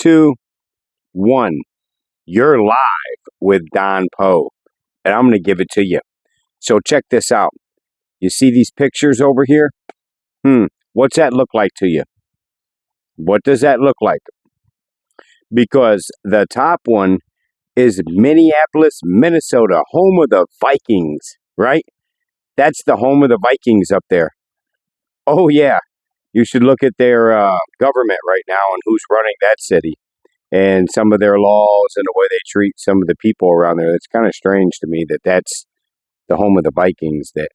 2, 1. You're live with Don Poe, and I'm going to give it to you. So check this out. You see these pictures over here? What's that look like to you? What does that look like? Because the top one is Minneapolis, Minnesota, home of the Vikings, right? That's the home of the Vikings up there. Oh, yeah. You should look at their government right now and who's running that city and some of their laws and the way they treat some of the people around there. It's kind of strange to me that that's the home of the Vikings, that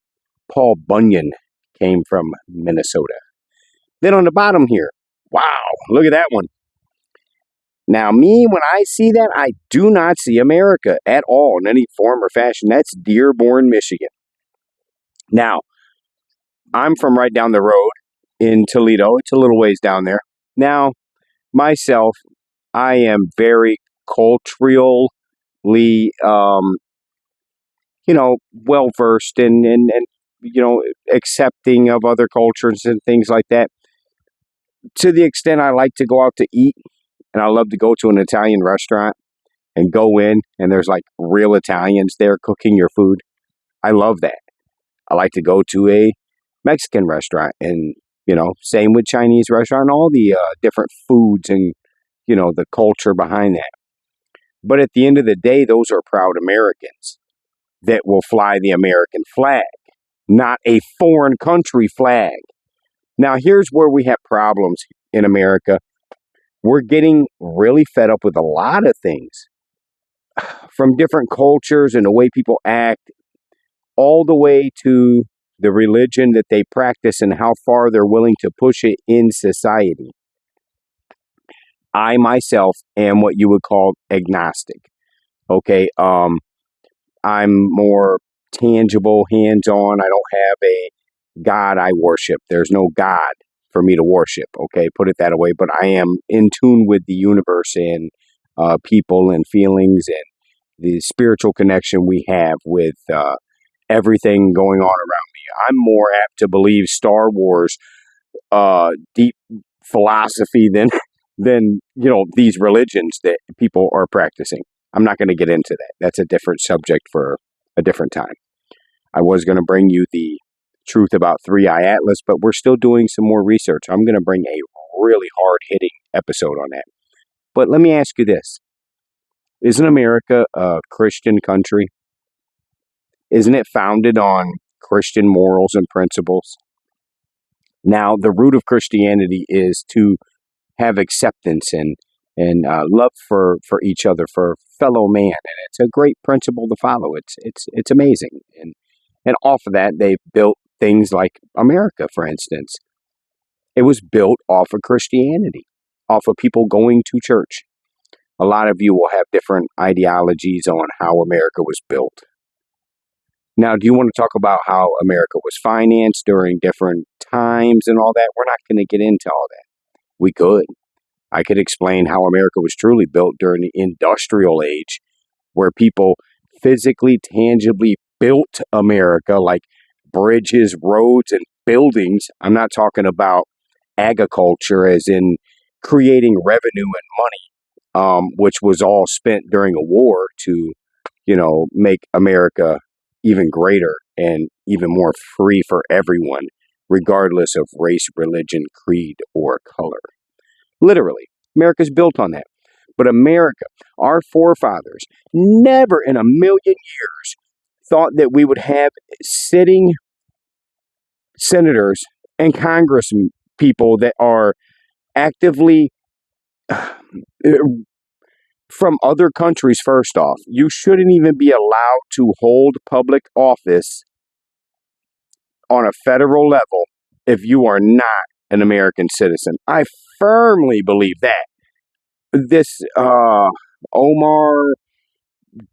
Paul Bunyan came from Minnesota. Then on the bottom here, wow, look at that one. Now, me, when I see that, I do not see America at all in any form or fashion. That's Dearborn, Michigan. Now, I'm from right down the road in Toledo. It's a little ways down there. Now, myself, I am very culturally, well-versed and accepting of other cultures and things like that. To the extent I like to go out to eat, and I love to go to an Italian restaurant and go in, and there's like real Italians there cooking your food. I love that. I like to go to a Mexican restaurant and, same with Chinese restaurant, all the different foods and, the culture behind that. But at the end of the day, those are proud Americans that will fly the American flag, not a foreign country flag. Now, here's where we have problems in America. We're getting really fed up with a lot of things from different cultures and the way people act, all the way to the religion that they practice and how far they're willing to push it in society. I myself am what you would call agnostic. Okay, I'm more tangible, hands-on. I don't have a God I worship. There's no God for me to worship, okay, put it that way. But I am in tune with the universe and people and feelings and the spiritual connection we have with everything going on around me. I'm more apt to believe Star Wars deep philosophy than these religions that people are practicing. I'm not going to get into that. That's a different subject for a different time. I was going to bring you the truth about 3-Eye Atlas, but we're still doing some more research. I'm going to bring a really hard-hitting episode on that. But let me ask you this. Isn't America a Christian country? Isn't it founded on Christian morals and principles? Now, the root of Christianity is to have acceptance and love for each other, for fellow man, and it's a great principle to follow. It's amazing, and off of that, they've built things like America, for instance. It was built off of Christianity, off of people going to church. A lot of you will have different ideologies on how America was built. Now, do you want to talk about how America was financed during different times and all that? We're not going to get into all that. We could. I could explain how America was truly built during the industrial age, where people physically, tangibly built America, like bridges, roads, and buildings. I'm not talking about agriculture as in creating revenue and money, which was all spent during a war to, make America even greater and even more free for everyone, regardless of race, religion, creed, or color. Literally, America's built on that. But America, our forefathers, never in a million years thought that we would have sitting senators and Congress people that are actively from other countries. First off, you shouldn't even be allowed to hold public office on a federal level if you are not an American citizen. I firmly believe that. This Omar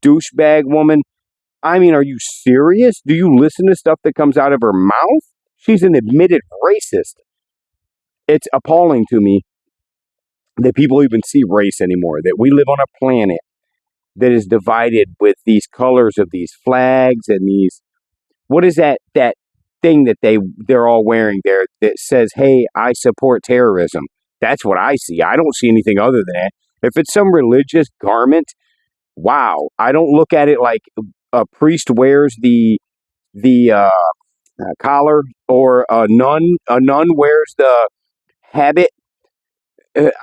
douchebag woman, I mean, are you serious? Do you listen to stuff that comes out of her mouth? She's an admitted racist. It's appalling to me that people even see race anymore, that we live on a planet that is divided with these colors of these flags and these, what is that thing that they're all wearing there that says, hey, I support terrorism. That's what I see. I don't see anything other than that. If it's some religious garment, wow, I don't look at it like a priest wears the collar, or a nun wears the habit.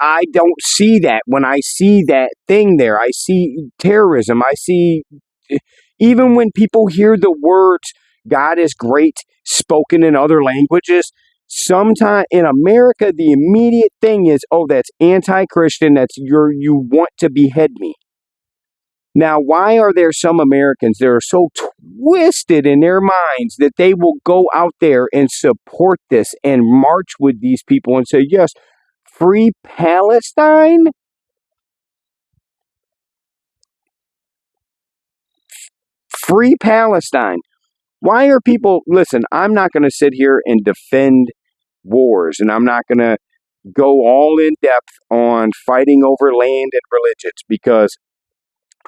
I don't see that. When I see that thing there, I see terrorism. I see, even when people hear the words "God is great" spoken in other languages, sometimes in America, the immediate thing is, oh, that's anti-Christian. You want to behead me. Now, why are there some Americans that are so twisted in their minds that they will go out there and support this and march with these people and say, yes, free Palestine? Free Palestine. Why are people, listen, I'm not going to sit here and defend wars, and I'm not going to go all in depth on fighting over land and religions, because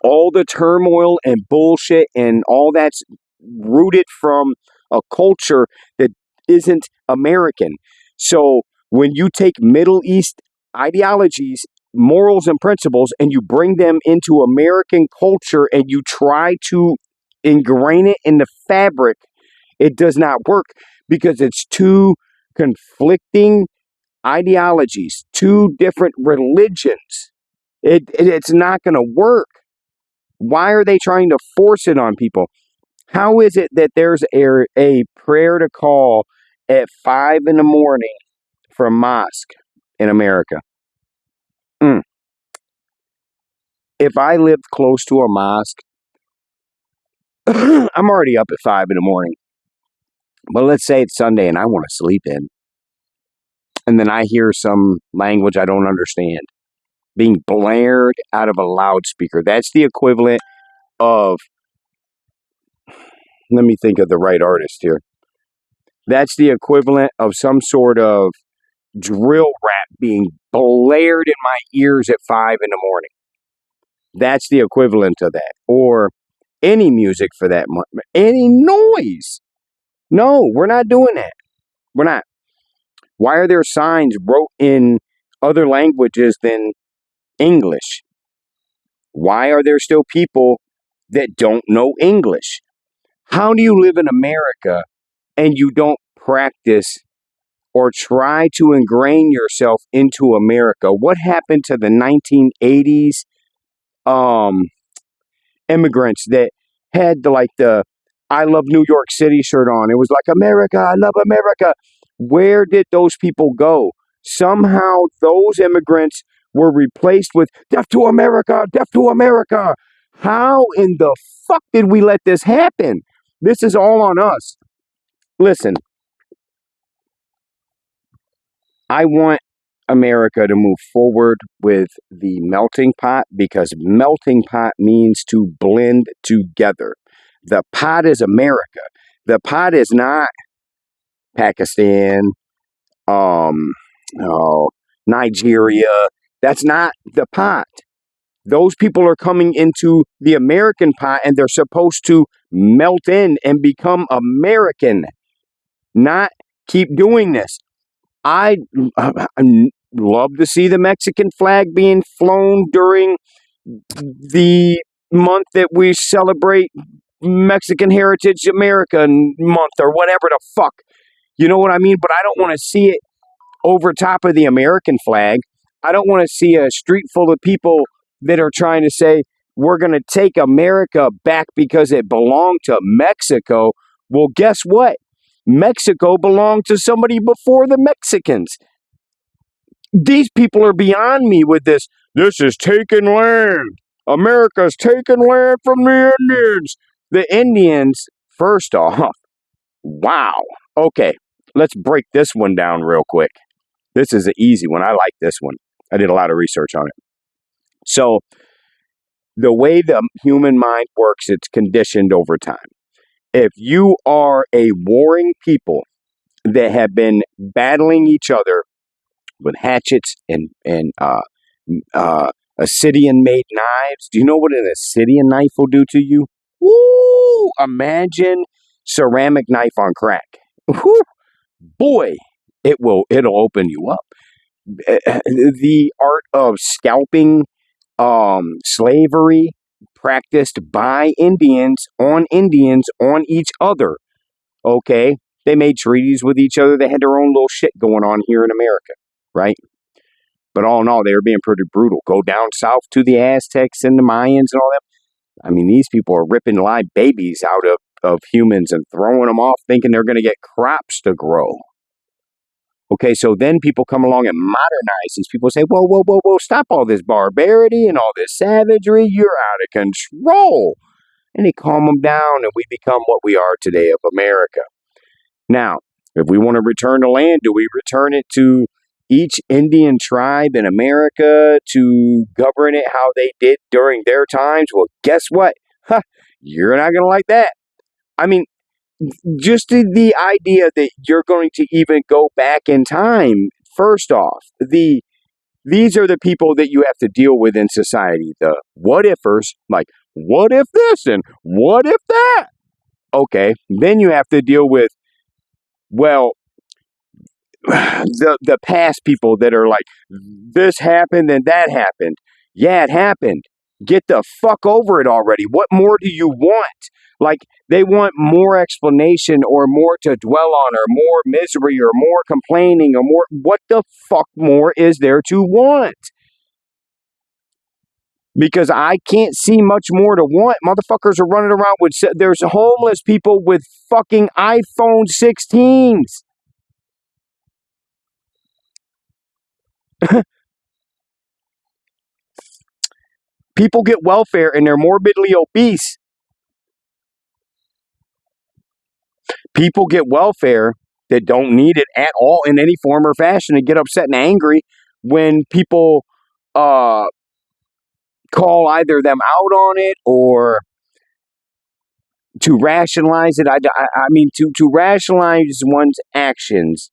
all the turmoil and bullshit and all that's rooted from a culture that isn't American. So when you take Middle East ideologies, morals, and principles, and you bring them into American culture and you try to ingrain it in the fabric, it does not work, because it's two conflicting ideologies, two different religions. It's not going to work. Why are they trying to force it on people? How is it that there's a prayer to call at 5 in the morning for a mosque in America? Mm. If I lived close to a mosque, I'm already up at 5 in the morning. But let's say it's Sunday and I want to sleep in, and then I hear some language I don't understand being blared out of a loudspeaker. That's the equivalent of, let me think of the right artist here. That's the equivalent of some sort of drill rap being blared in my ears at 5 in the morning. That's the equivalent of that. Or any music for that, any noise. No, we're not doing that. We're not. Why are there signs wrote in other languages than English? Why are there still people that don't know English? How do you live in America and you don't practice or try to ingrain yourself into America? What happened to the 1980s immigrants that had the "I love New York City" shirt on? It was like, America, I love America. Where did those people go? Somehow those immigrants were replaced with "Death to America, death to America." How in the fuck did we let this happen? This is all on us. Listen, I want America to move forward with the melting pot, because melting pot means to blend together. The pot is America. The pot is not Pakistan, um, oh, Nigeria. That's not the pot. Those people are coming into the American pot and they're supposed to melt in and become American, not keep doing this. I love to see the Mexican flag being flown during the month that we celebrate Mexican Heritage America month, or whatever the fuck. You know what I mean? But I don't want to see it over top of the American flag. I don't want to see a street full of people that are trying to say, we're going to take America back because it belonged to Mexico. Well, guess what? Mexico belonged to somebody before the Mexicans. These people are beyond me with this. This is taking land. America's taking land from the Indians. The Indians, first off, wow. Okay, let's break this one down real quick. This is an easy one. I like this one. I did a lot of research on it. So, the way the human mind works, it's conditioned over time. If you are a warring people that have been battling each other with hatchets and Assyrian-made knives. Do you know what an Assyrian knife will do to you? Woo! Imagine ceramic knife on crack. Woo! Boy, it'll open you up. The art of scalping slavery practiced by Indians on each other. Okay, they made treaties with each other. They had their own little shit going on here in America, right? But all in all, they were being pretty brutal. Go down south to the Aztecs and the Mayans and all that. I mean, these people are ripping live babies out of humans and throwing them off, thinking they're going to get crops to grow. Okay, so then people come along and modernize these people, say, whoa, whoa, whoa, whoa, stop all this barbarity and all this savagery. You're out of control. And they calm them down, and we become what we are today of America. Now, if we want to return the land, do we return it to each Indian tribe in America to govern it how they did during their times? Well, guess what? You're not going to like that. I mean, just the idea that you're going to even go back in time, first off, these are the people that you have to deal with in society. The what-ifers, like, what if this and what if that? Okay, then you have to deal with, well, the past people that are like, this happened and that happened. Yeah, it happened. Get the fuck over it already. What more do you want? Like, they want more explanation or more to dwell on or more misery or more complaining or more. What the fuck more is there to want? Because I can't see much more to want. Motherfuckers are running around with, there's homeless people with fucking iPhone 16s. People get welfare and they're morbidly obese. People get welfare that don't need it at all in any form or fashion and get upset and angry when people call either them out on it or to rationalize it. I mean, to rationalize one's actions,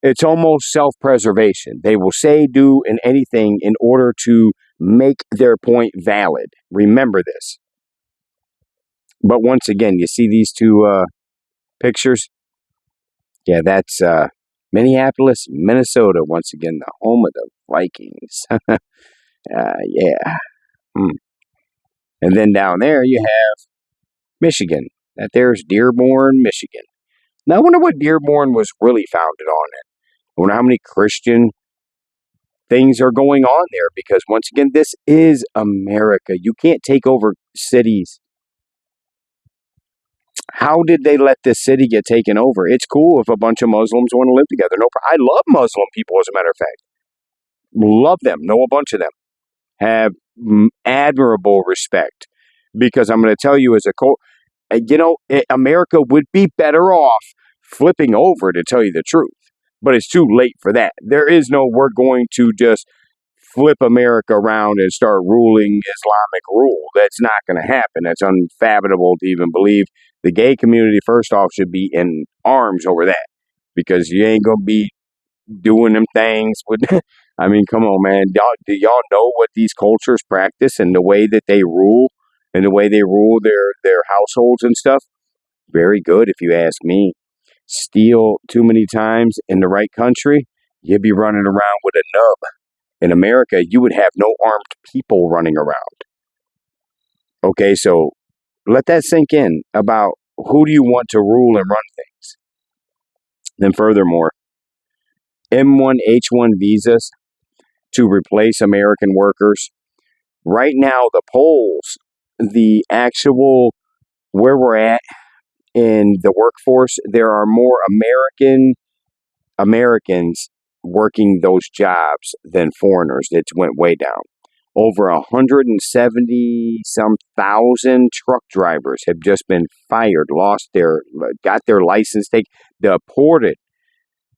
it's almost self-preservation. They will say, do, and anything in order to make their point valid. Remember this. But once again, you see these two pictures? Yeah, that's Minneapolis, Minnesota. Once again, the home of the Vikings. Yeah. And then down there you have Michigan. That there's Dearborn, Michigan. Now I wonder what Dearborn was really founded on. I wonder how many Christian things are going on there, because once again, this is America. You can't take over cities. How did they let this city get taken over? It's cool if a bunch of Muslims want to live together. No, I love Muslim people, as a matter of fact. Love them. Know a bunch of them. Have admirable respect. Because I'm going to tell you, as a America would be better off flipping over, to tell you the truth. But it's too late for that. There is no, we're going to just flip America around and start ruling Islamic rule. That's not going to happen. That's unfathomable to even believe. The gay community, first off, should be in arms over that, because you ain't going to be doing them things with. I mean, come on, man. Do y'all know what these cultures practice and the way that they rule and the way they rule their households and stuff? Very good, if you ask me. Steal too many times in the right country, you'd be running around with a nub. In America, you would have no armed people running around. Okay, so let that sink in about who do you want to rule and run things. Then furthermore, M1H1 visas to replace American workers. Right now, the polls, the actual where we're at in the workforce, there are more Americans working those jobs than foreigners. It went way down. Over 170 some thousand truck drivers have just been fired, got their license deported.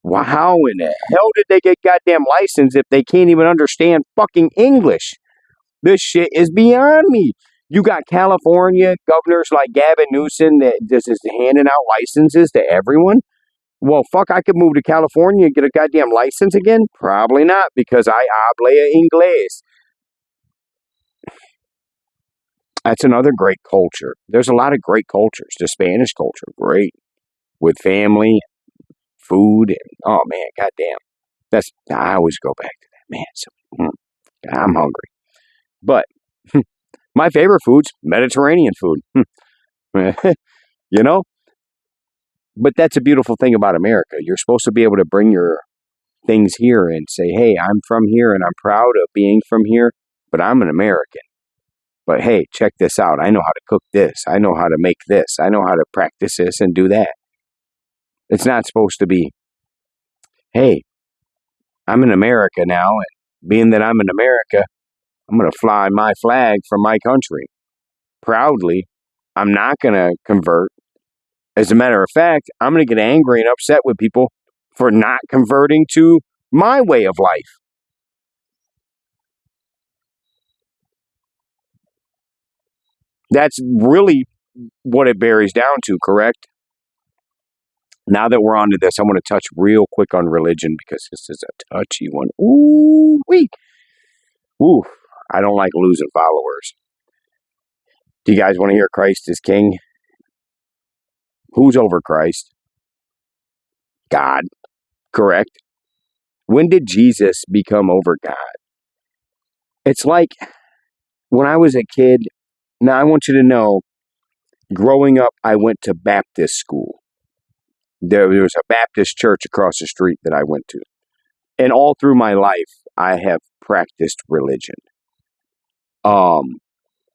Well, how in the hell did they get goddamn license if they can't even understand fucking English? This shit is beyond me. You got California governors like Gavin Newsom that just is handing out licenses to everyone. Well, fuck, I could move to California and get a goddamn license again? Probably not, because I hablo inglés. That's another great culture. There's a lot of great cultures. The Spanish culture, great. With family, food, and oh man, goddamn. I always go back to that, man. So, I'm hungry. But my favorite food's Mediterranean food. you know? But that's a beautiful thing about America. You're supposed to be able to bring your things here and say, hey, I'm from here and I'm proud of being from here, but I'm an American. But hey, check this out. I know how to cook this. I know how to make this. I know how to practice this and do that. It's not supposed to be, hey, I'm in America now, and being that I'm in America, I'm going to fly my flag from my country proudly. I'm not going to convert. As a matter of fact, I'm going to get angry and upset with people for not converting to my way of life. That's really what it bears down to, correct? Now that we're on to this, I want to touch real quick on religion because this is a touchy one. Ooh, wee. Ooh, I don't like losing followers. Do you guys want to hear Christ is King? Who's over Christ? God, correct? When did Jesus become over God? It's like when I was a kid. Now, I want you to know, growing up, I went to Baptist school. There was a Baptist church across the street that I went to. And all through my life, I have practiced religion. Um,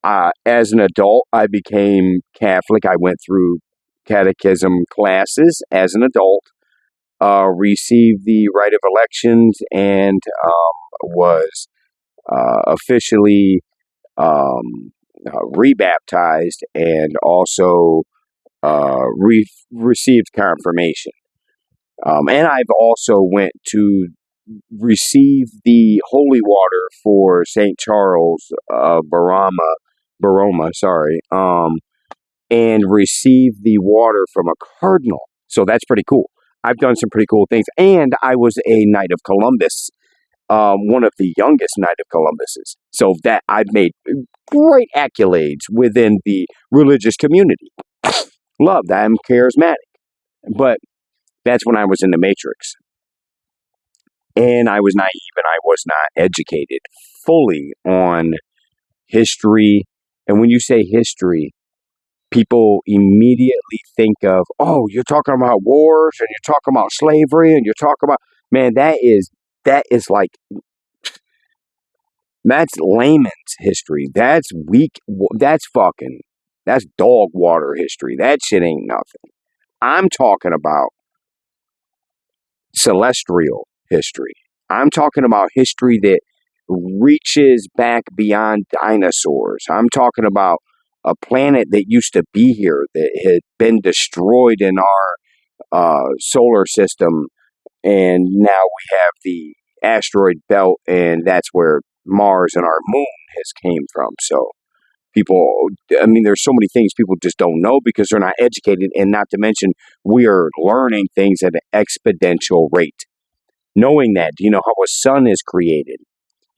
as an adult, I became Catholic. I went through catechism classes as an adult, received the rite of elections, and was officially rebaptized and also received confirmation. And I've also went to receive the holy water for St. Charles Borromeo, sorry, and receive the water from a cardinal. So that's pretty cool. I've done some pretty cool things. And I was a Knight of Columbus, one of the youngest Knight of Columbuses. So that I've made great accolades within the religious community. Love that. I'm charismatic. But that's when I was in the Matrix. And I was naive and I was not educated fully on history. And when you say history, people immediately think of, oh, you're talking about wars and you're talking about slavery and you're talking about, man, that is like, that's layman's history. That's weak. That's dog water history. That shit ain't nothing. I'm talking about celestial history. I'm talking about history that reaches back beyond dinosaurs. I'm talking about a planet that used to be here that had been destroyed in our solar system, and now we have the asteroid belt, and that's where Mars and our moon has came from. So people, I mean, there's so many things people just don't know because they're not educated, and not to mention we are learning things at an exponential rate. Knowing that, do you know how a sun is created?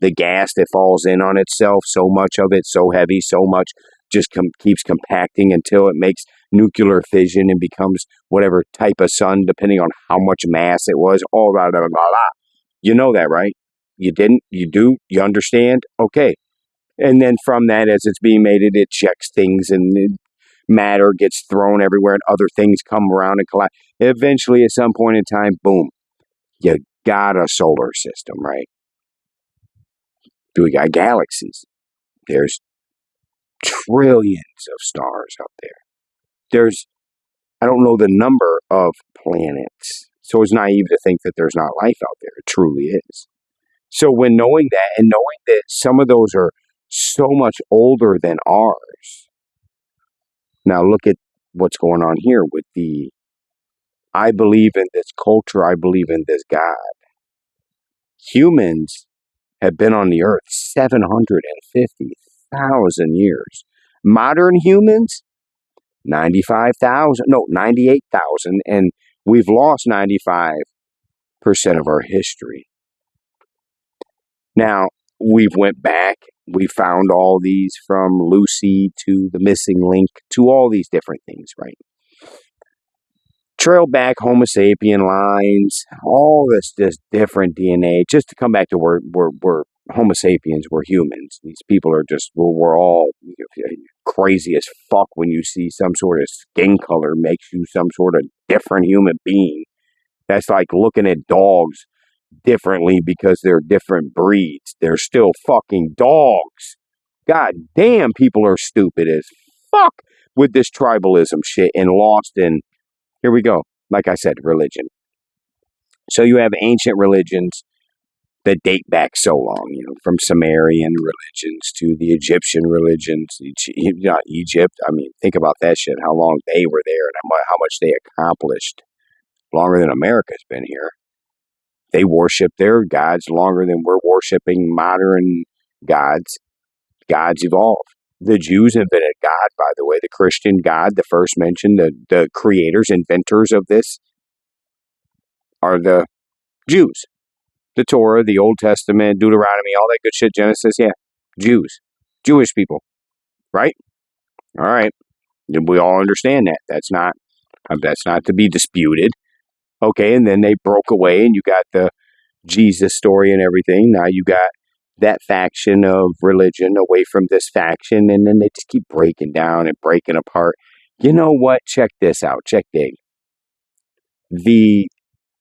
The gas that falls in on itself, so much of it, so heavy, so much just keeps compacting until it makes nuclear fission and becomes whatever type of sun, depending on how much mass it was. All blah, blah, blah, blah. You know that, right? You didn't? You do? You understand? Okay. And then from that, as it's being made, it checks things and matter gets thrown everywhere and other things come around and collide. Eventually, at some point in time, boom, you got a solar system, right? We got galaxies. There's trillions of stars out there. There's, I don't know the number of planets. So it's naive to think that there's not life out there. It truly is. So when knowing that and knowing that some of those are so much older than ours. Now look at what's going on here with the, I believe in this culture. I believe in this God. Humans have been on the earth 750,000 years. Modern humans, 95,000, no, 98,000, and we've lost 95% of our history. Now, we've went back, we found all these from Lucy to the missing link to all these different things, right? Trail back Homo sapien lines, all this different DNA, just to come back to where Homo sapiens were humans. These people are just, we're all crazy as fuck when you see some sort of skin color makes you some sort of different human being. That's like looking at dogs differently because they're different breeds. They're still fucking dogs. God damn, people are stupid as fuck with this tribalism shit and lost in, here we go, like I said, religion. So you have ancient religions that date back so long, from Sumerian religions to the Egyptian religions, not Egypt. I mean, think about that shit, how long they were there and how much they accomplished, longer than America's been here. They worship their gods longer than we're worshiping modern gods. Gods evolve. The Jews invented God, by the way, the Christian God, the first mentioned, the creators, inventors of this are the Jews. The Torah, the Old Testament, Deuteronomy, all that good shit, Genesis, yeah. Jews. Jewish people. Right? All right. We all understand that. That's not to be disputed. Okay, and then they broke away and you got the Jesus story and everything. Now you got that faction of religion away from this faction, and then they just keep breaking down and breaking apart. You know what? Check this out. Check dig. The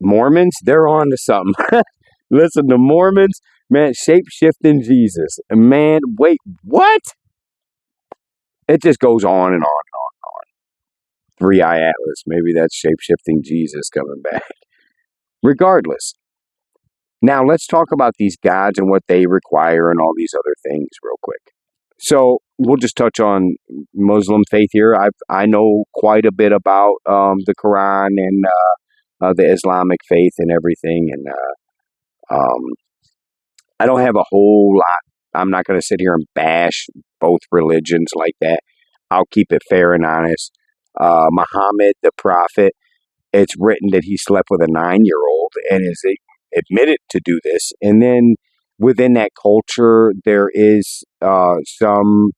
Mormons, they're on to something. Listen, the Mormons, man, shape-shifting Jesus. Man, wait, what? It just goes on and on and on and on. Three-Eye Atlas, maybe that's shape-shifting Jesus coming back. Regardless. Now, let's talk about these gods and what they require and all these other things real quick. So, we'll just touch on Muslim faith here. I know quite a bit about the Quran and the Islamic faith and everything, and I don't have a whole lot. I'm not going to sit here and bash both religions like that. I'll keep it fair and honest. Muhammad, the prophet, it's written that he slept with a 9-year-old and is admitted to do this. And then within that culture, there is some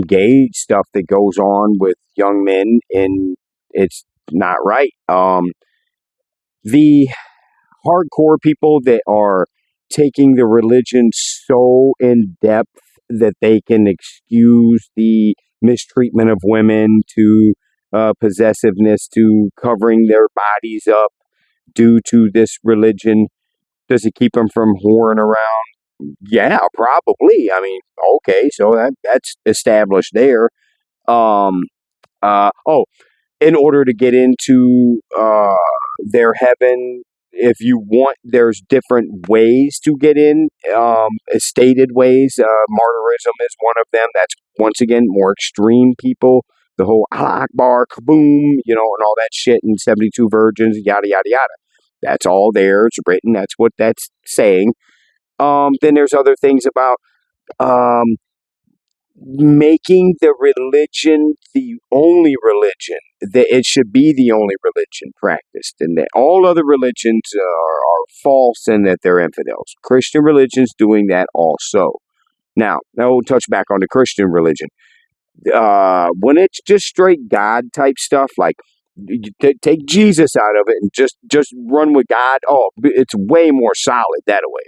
gay stuff that goes on with young men, and it's not right. The hardcore people that are taking the religion so in depth that they can excuse the mistreatment of women to possessiveness to covering their bodies up due to this religion. Does it keep them from whoring around? Yeah, probably. I mean, okay, so that's established there. Oh, in order to get into their heaven, if you want, there's different ways to get in, stated ways. Martyrism is one of them. That's, once again, more extreme people. The whole Allah Akbar, kaboom, and all that shit, and 72 virgins, yada, yada, yada. That's all there. It's written. That's what that's saying. Then there's other things about making the religion the only religion, that it should be the only religion practiced, and that all other religions are false and that they're infidels. Christian religion's doing that also. Now we'll touch back on the Christian religion. When it's just straight God type stuff, like take Jesus out of it and just run with God, it's way more solid that way.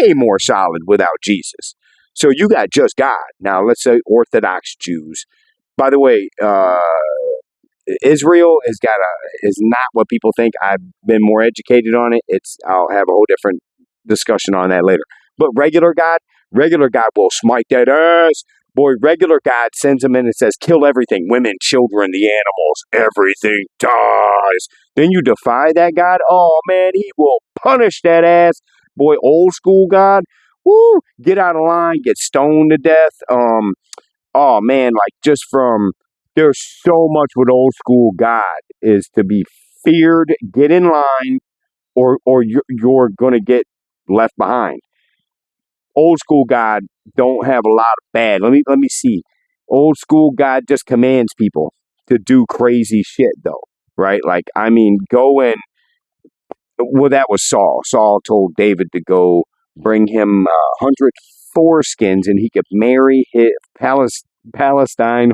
Way more solid without Jesus. So you got just God. Now, let's say Orthodox Jews. By the way, Israel is not what people think. I've been more educated on it. I'll have a whole different discussion on that later. But regular God will smite that ass. Boy, regular God sends him in and says, kill everything. Women, children, the animals, everything dies. Then you defy that God. Oh, man, he will punish that ass. Boy, old school God. Woo, get out of line, get stoned to death. Oh man, like just from, there's so much with old school God is to be feared. Get in line, or you're gonna get left behind. Old school God don't have a lot of bad. Let me see. Old school God just commands people to do crazy shit though, right? Like, I mean, go and, well, that was Saul. Saul told David to go bring him 100 foreskins, and he could marry his Palestine,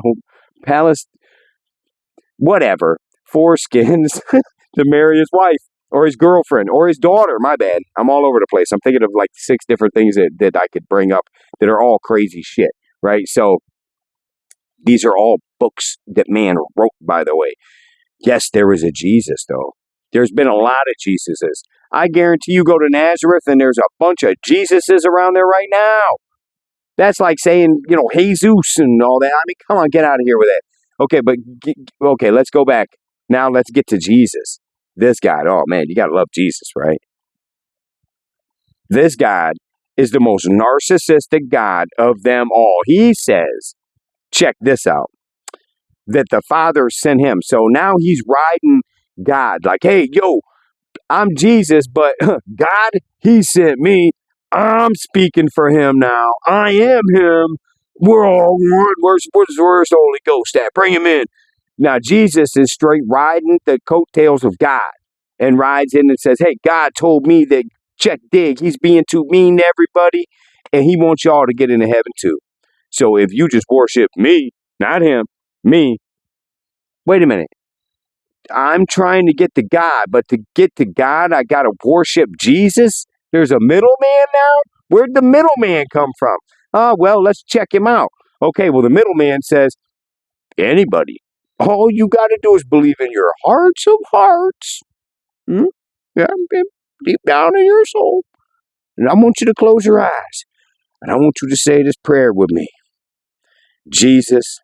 whatever, foreskins to marry his wife. or his girlfriend, or his daughter. My bad. I'm all over the place. I'm thinking of like 6 different things that I could bring up that are all crazy shit, right? So these are all books that man wrote, by the way. Yes, there was a Jesus, though. There's been a lot of Jesuses. I guarantee you go to Nazareth and there's a bunch of Jesuses around there right now. That's like saying, Jesus and all that. I mean, come on, get out of here with that. Okay, okay, let's go back. Now let's get to Jesus. This God, oh man, you got to love Jesus, right? This God is the most narcissistic God of them all. He says, check this out, that the Father sent him. So now he's riding God like, hey, yo, I'm Jesus, but God, he sent me. I'm speaking for him now. I am him. We're all one. Where's the Holy Ghost at? Bring him in. Now, Jesus is straight riding the coattails of God and rides in and says, hey, God told me that, check dig, he's being too mean to everybody, and he wants y'all to get into heaven too. So if you just worship me, not him, me, wait a minute. I'm trying to get to God, but to get to God, I got to worship Jesus? There's a middleman now? Where'd the middleman come from? Well, let's check him out. Okay, well, the middleman says, anybody. All you got to do is believe in your hearts of hearts. Yeah, deep down in your soul. And I want you to close your eyes. And I want you to say this prayer with me. Jesus,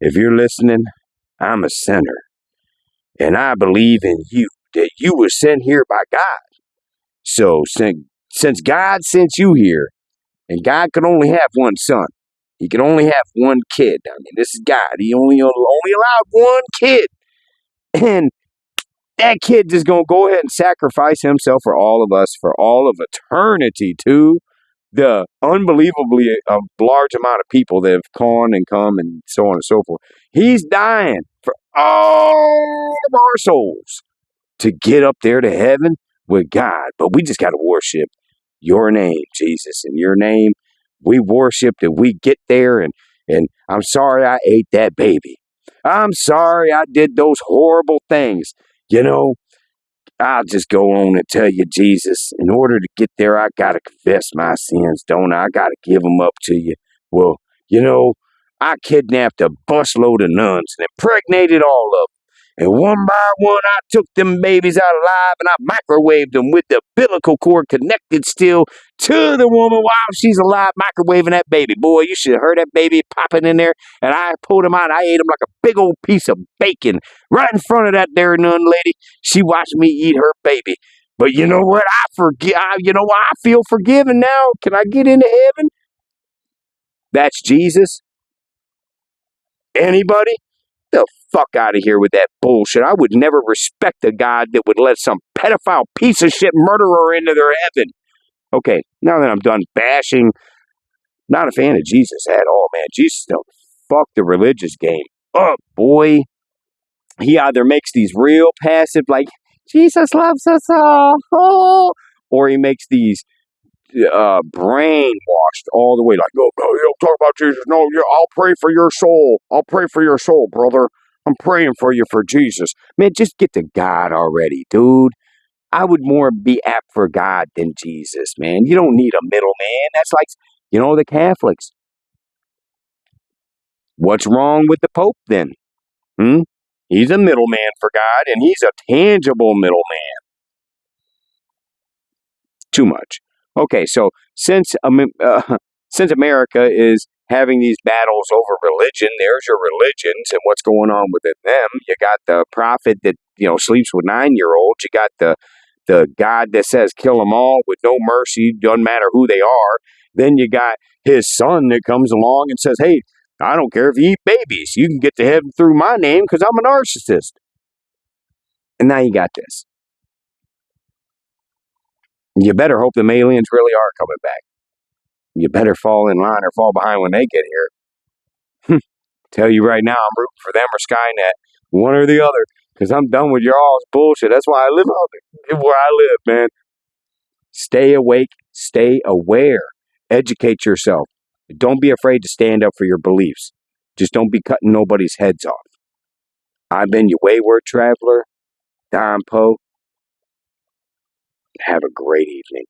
if you're listening, I'm a sinner. And I believe in you, that you were sent here by God. So since God sent you here, and God could only have one son, he could only have one kid. I mean, this is God. He only allowed one kid. And that kid just going to go ahead and sacrifice himself for all of us, for all of eternity, to the unbelievably large amount of people that have gone and come and so on and so forth. He's dying for all of our souls to get up there to heaven with God. But we just got to worship your name, Jesus. In your name, we worship that we get there. And I'm sorry I ate that baby. I'm sorry I did those horrible things. I'll just go on and tell you, Jesus, in order to get there, I got to confess my sins, don't I? I got to give them up to you. Well, I kidnapped a busload of nuns and impregnated all of them. And one by one, I took them babies out alive and I microwaved them with the umbilical cord connected still to the woman while she's alive, microwaving that baby. Boy, you should have heard that baby popping in there. And I pulled him out. I ate him like a big old piece of bacon right in front of that there nun lady. She watched me eat her baby. But you know what? I feel forgiven now. Can I get into heaven? That's Jesus. Anybody? The fuck out of here with that bullshit. I would never respect a God that would let some pedophile piece of shit murderer into their heaven. Okay, now that I'm done bashing, not a fan of Jesus at all, man. Jesus don't fuck the religious game up, boy. He either makes these real passive, like, Jesus loves us all, or he makes these brainwashed all the way, like, no, you don't talk about Jesus. No, I'll pray for your soul. I'll pray for your soul, brother. I'm praying for you for Jesus. Man, just get to God already, dude. I would more be apt for God than Jesus, man. You don't need a middleman. That's like, the Catholics. What's wrong with the Pope then? He's a middleman for God, and he's a tangible middleman. Too much. Okay, so since America is having these battles over religion, there's your religions and what's going on with them. You got the prophet that sleeps with 9-year-olds. You got the God that says kill them all with no mercy, doesn't matter who they are. Then you got his son that comes along and says, hey, I don't care if you eat babies. You can get to heaven through my name because I'm a narcissist. And now you got this. You better hope them aliens really are coming back. You better fall in line or fall behind when they get here. Tell you right now, I'm rooting for them or Skynet, one or the other, because I'm done with your all's bullshit. That's why I live where I live, man. Stay awake, stay aware, educate yourself. Don't be afraid to stand up for your beliefs. Just don't be cutting nobody's heads off. I've been your wayward traveler, Don Poe. Have a great evening.